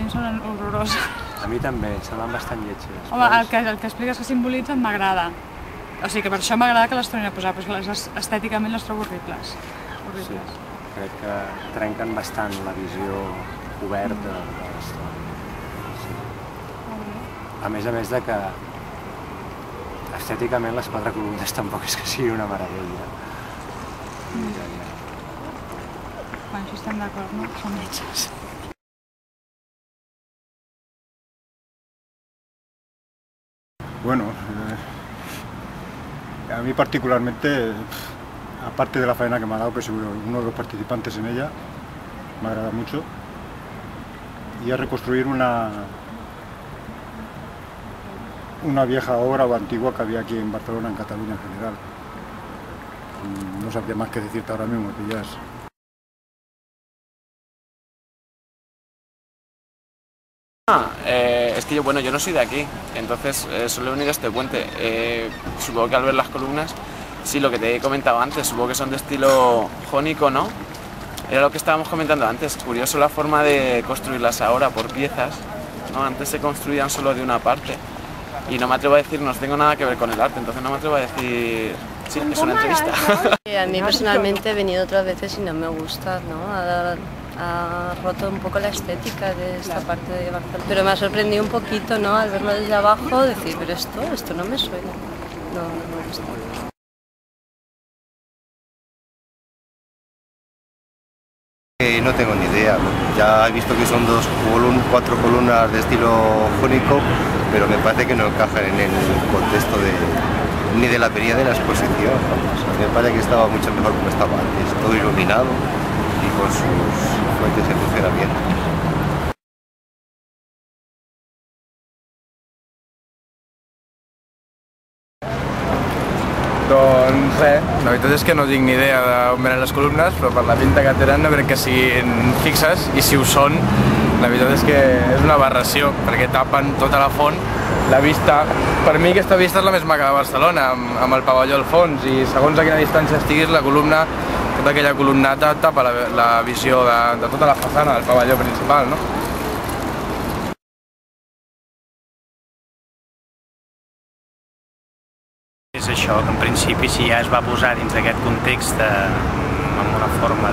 em semblen horroroses. A mi també, semblen bastant lletges. Home, el que expliques que simbolitzen m'agrada. O sigui que per això m'agrada que les tornin a posar, però estèticament les trobo horribles. Sí, crec que trenquen bastant la visió oberta de l'història. Sí. A més de que estèticament les 4 columnes tampoc és que sigui una meravella. Bueno, això estem d'acord, no? Són lletges. Bueno, a mí particularmente, aparte de la faena que me ha dado, que soy uno de los participantes en ella, me agrada mucho, y es reconstruir una vieja obra o antigua que había aquí en Barcelona, en Cataluña en general. No sabría más que decirte ahora mismo, que ya es... Es que yo no soy de aquí, entonces solo he venido a este puente. Supongo que al ver las columnas, sí, lo que te he comentado antes, supongo que son de estilo jónico, ¿no? Era lo que estábamos comentando antes, curioso la forma de construirlas ahora por piezas, ¿no? Antes se construían solo de una parte y no me atrevo a decir, no tengo nada que ver con el arte, entonces no me atrevo a decir, sí, es una entrevista. A mí personalmente he venido otras veces y no me gusta, ¿no? Ha roto un poco la estética de esta parte de Barcelona. Pero me ha sorprendido un poquito, ¿no? Al verlo desde abajo, decir, pero esto no me suena, no me gusta. No tengo ni idea, ya he visto que son 4 columnas de estilo jónico, pero me parece que no encajan en el contexto ni de la avenida de la exposición. O sea, me parece que estaba mucho mejor como estaba antes, todo iluminado y con sus fuentes de funcionamiento. Doncs res, la veritat és que no tinc ni idea d'on venen les columnes, però per la pinta que tenen no crec que siguin fixes, i si ho són, la veritat és que és una aberració, perquè tapen tota la font, la vista... Per mi aquesta vista és la més maca de Barcelona, amb el pavelló al fons, i segons a quina distància estiguis, la columna, tota aquella columnata tapa la visió de tota la façana del pavelló principal, no? És això, que en principi si ja es va posar dins d'aquest context amb una forma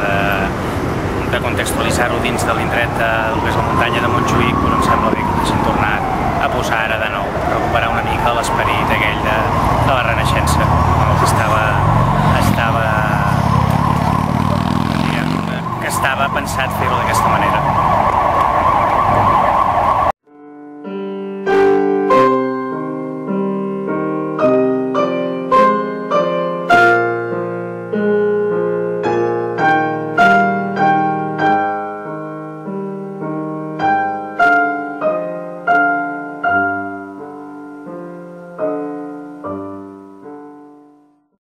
de contextualitzar-ho dins de l'indret del que és la muntanya de Montjuïc, doncs em sembla bé que hagin tornat a posar ara de nou, recuperar una mica l'esperit aquell de la Renaixença.